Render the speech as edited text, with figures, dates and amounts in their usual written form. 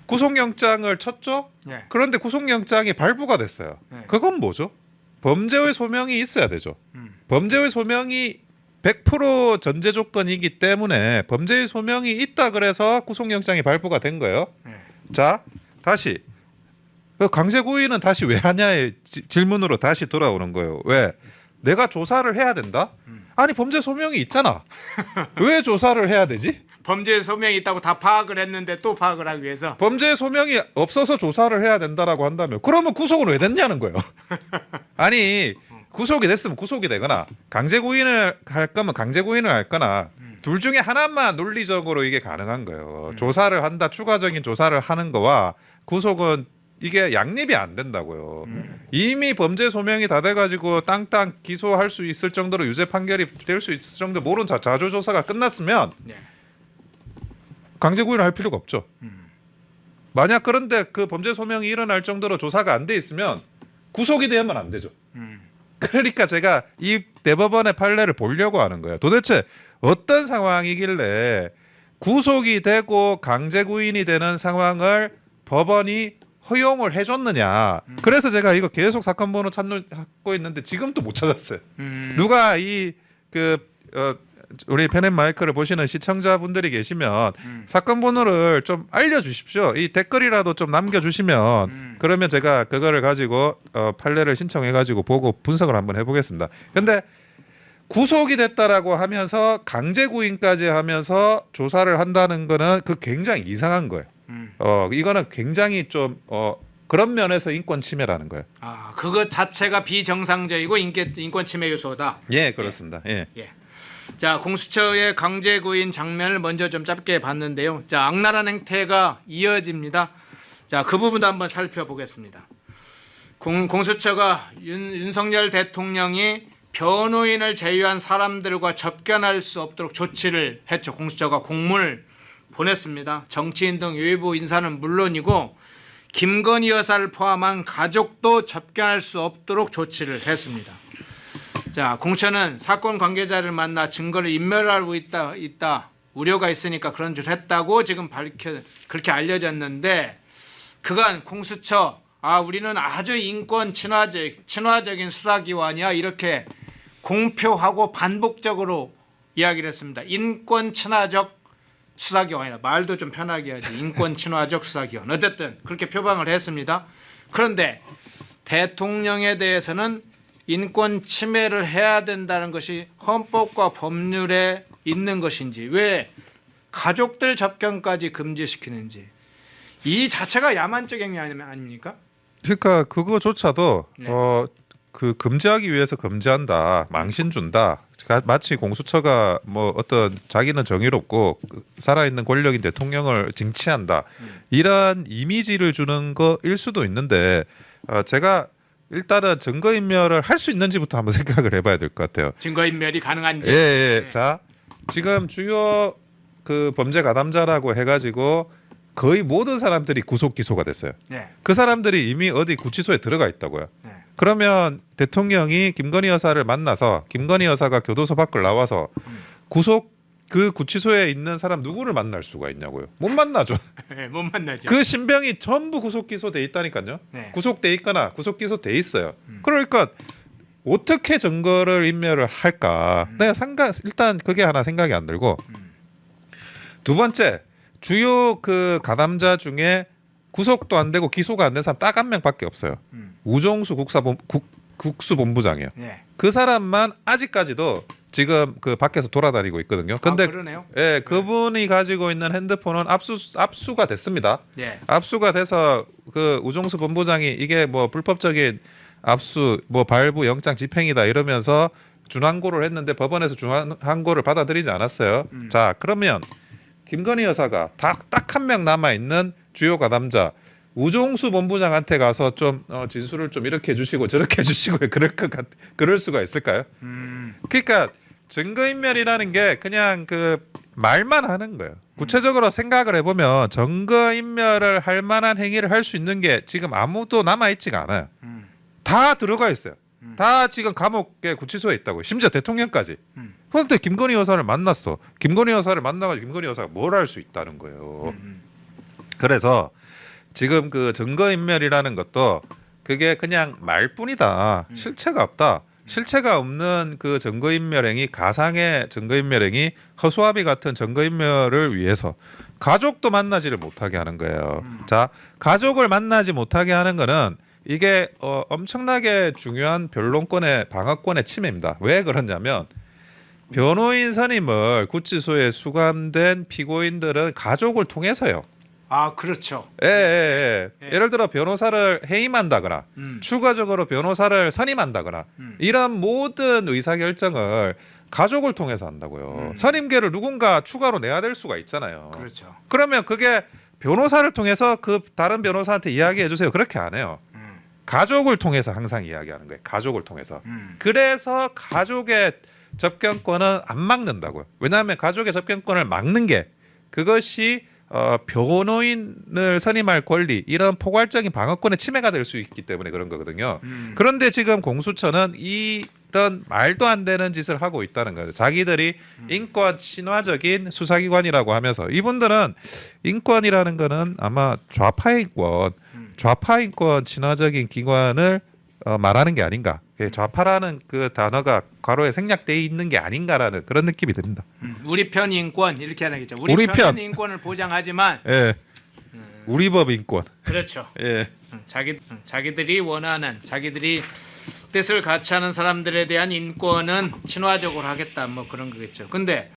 구속영장을 쳤죠. 네. 그런데 구속영장이 발부가 됐어요. 네. 그건 뭐죠? 범죄의 소명이 있어야 되죠. 범죄의 소명이 100% 전제 조건이기 때문에 범죄의 소명이 있다 그래서 구속영장이 발부가 된 거예요. 네. 자, 다시 그 강제구인은 다시 왜 하냐의 질문으로 다시 돌아오는 거예요. 왜? 내가 조사를 해야 된다? 아니 범죄 소명이 있잖아. 왜 조사를 해야 되지? 범죄 소명이 있다고 다 파악을 했는데 또 파악을 하기 위해서 범죄 소명이 없어서 조사를 해야 된다라고 한다면 그러면 구속은 왜 됐냐는 거예요. 아니 구속이 됐으면 구속이 되거나 강제구인을 할 거면 강제구인을 할 거나 둘 중에 하나만 논리적으로 이게 가능한 거예요. 조사를 한다, 추가적인 조사를 하는 거와 구속은 이게 양립이 안 된다고요. 이미 범죄 소명이 다 돼가지고 땅땅 기소할 수 있을 정도로 유죄 판결이 될 수 있을 정도 모른 자조 조사가 끝났으면 네. 강제구인을 할 필요가 없죠. 만약 그런데 그 범죄 소명이 일어날 정도로 조사가 안 돼 있으면 구속이 되면 안 되죠. 그러니까 제가 이 대법원의 판례를 보려고 하는 거예요. 도대체 어떤 상황이길래 구속이 되고 강제구인이 되는 상황을 법원이 허용을 해줬느냐. 그래서 제가 이거 계속 사건 번호 찾고 있는데 지금도 못 찾았어요. 누가 우리 펜앤 마이크를 보시는 시청자분들이 계시면 사건 번호를 좀 알려주십시오. 이 댓글이라도 좀 남겨주시면 그러면 제가 그거를 가지고 판례를 신청해가지고 보고 분석을 한번 해보겠습니다. 근데 구속이 됐다라고 하면서 강제구인까지 하면서 조사를 한다는 거는 그 굉장히 이상한 거예요. 이거는 굉장히 좀 그런 면에서 인권 침해라는 거예요. 아, 그것 자체가 비정상적이고 인권 침해 요소다. 예, 그렇습니다. 예. 예. 자, 공수처의 강제구인 장면을 먼저 좀 짧게 봤는데요. 자, 악랄한 행태가 이어집니다. 자, 그 부분도 한번 살펴보겠습니다. 공수처가 윤석열 대통령이 변호인을 제외한 사람들과 접견할 수 없도록 조치를 했죠. 공수처가 공문을 보냈습니다. 정치인 등 외부 인사는 물론이고 김건희 여사를 포함한 가족도 접견할 수 없도록 조치를 했습니다. 자, 공수처는 사건 관계자를 만나 증거를 인멸하고 있다 우려가 있으니까 그런 짓을 했다고 지금 그렇게 알려졌는데 그간 공수처 우리는 아주 인권 친화적인 수사기관이야 이렇게 공표하고 반복적으로 이야기를 했습니다. 인권 친화적 수사기관이다. 말도 좀 편하게 하지. 인권 친화적 수사기관. 어쨌든 그렇게 표방을 했습니다. 그런데 대통령에 대해서는 인권 침해를 해야 된다는 것이 헌법과 법률에 있는 것인지 왜 가족들 접견까지 금지시키는지 이 자체가 야만적 행위 아닙니까? 그러니까 그거조차도 네. 그 금지하기 위해서 금지한다, 망신 준다. 마치 공수처가 뭐 어떤 자기는 정의롭고 살아있는 권력인 대통령을 징치한다 이런 이미지를 주는 거일 수도 있는데 제가 일단은 증거인멸을 할 수 있는지부터 한번 생각을 해봐야 될 것 같아요. 증거인멸이 가능한지. 예. 네. 자, 지금 주요 그 범죄 가담자라고 해가지고 거의 모든 사람들이 구속 기소가 됐어요. 네. 그 사람들이 이미 어디 구치소에 들어가 있다고요. 네. 그러면 대통령이 김건희 여사를 만나서 김건희 여사가 교도소 밖을 나와서 그 구치소에 있는 사람 누구를 만날 수가 있냐고요. 못 만나죠. 네, 못 만나죠. 그 신병이 전부 구속 기소돼 있다니까요. 네. 구속돼 있거나 구속 기소돼 있어요. 그러니까 어떻게 증거를 인멸을 할까? 내가 일단 그게 하나 생각이 안 들고 두 번째 주요 그 가담자 중에 구속도 안 되고 기소가 안 된 사람 딱 한 명밖에 없어요. 우종수 국수본부장이에요. 네. 그 사람만 아직까지도 지금 그 밖에서 돌아다니고 있거든요. 근데 그러네요. 예, 그분이 가지고 있는 핸드폰은 압수가 됐습니다. 네. 압수가 돼서 그 우종수 본부장이 이게 뭐 불법적인 압수 뭐 발부 영장 집행이다 이러면서 준항고를 했는데 법원에서 준항고를 받아들이지 않았어요. 자, 그러면 김건희 여사가 딱 한 명 남아 있는 주요 가담자 우종수 본부장한테 가서 좀 진술을 좀 이렇게 해주시고 저렇게 해주시고 그럴 수가 있을까요? 그러니까 증거인멸이라는 게 그냥 그 말만 하는 거예요. 구체적으로 생각을 해보면 증거인멸을 할 만한 행위를 할 수 있는 게 지금 아무도 남아 있지가 않아요. 다 들어가 있어요. 다 지금 감옥에 구치소에 있다고요. 심지어 대통령까지. 그런데 김건희 여사를 만났어. 김건희 여사를 만나가지고 김건희 여사가 뭘 할 수 있다는 거예요. 그래서 지금 그 증거인멸이라는 것도 그게 그냥 말뿐이다. 실체가 없다. 실체가 없는 그 증거인멸행위, 가상의 증거인멸행위, 허수아비 같은 증거인멸을 위해서 가족도 만나지를 못하게 하는 거예요. 자, 가족을 만나지 못하게 하는 거는 이게 엄청나게 중요한 변론권의 방어권의 침해입니다. 왜 그러냐면 변호인 선임을 구치소에 수감된 피고인들은 가족을 통해서요. 아, 그렇죠. 예. 예를 들어 변호사를 해임한다거나 추가적으로 변호사를 선임한다거나 이런 모든 의사결정을 가족을 통해서 한다고요. 선임계를 누군가 추가로 내야 될 수가 있잖아요. 그렇죠. 그러면 그게 변호사를 통해서 그 다른 변호사한테 이야기해 주세요. 그렇게 안 해요. 가족을 통해서 항상 이야기하는 거예요. 가족을 통해서. 그래서 가족의 접견권은 안 막는다고요. 왜냐하면 가족의 접견권을 막는 게 그것이 변호인을 선임할 권리 이런 포괄적인 방어권의 침해가 될 수 있기 때문에 그런 거거든요. 그런데 지금 공수처는 이런 말도 안 되는 짓을 하고 있다는 거예요. 자기들이 인권 친화적인 수사기관이라고 하면서 이분들은 인권이라는 거는 아마 좌파 인권 친화적인 기관을 말하는 게 아닌가. 좌파라는 그 단어가 괄호에 생략돼 있는 게 아닌가라는 그런 느낌이 듭니다. 우리 편 인권 이렇게 하는 거죠. 우리 우리 편 편. 인권을 보장하지만 예. 우리 법 인권. 그렇죠. 예. 자기들이 원하는 자기들이 뜻을 같이 하는 사람들에 대한 인권은 친화적으로 하겠다 뭐 그런 거겠죠. 근데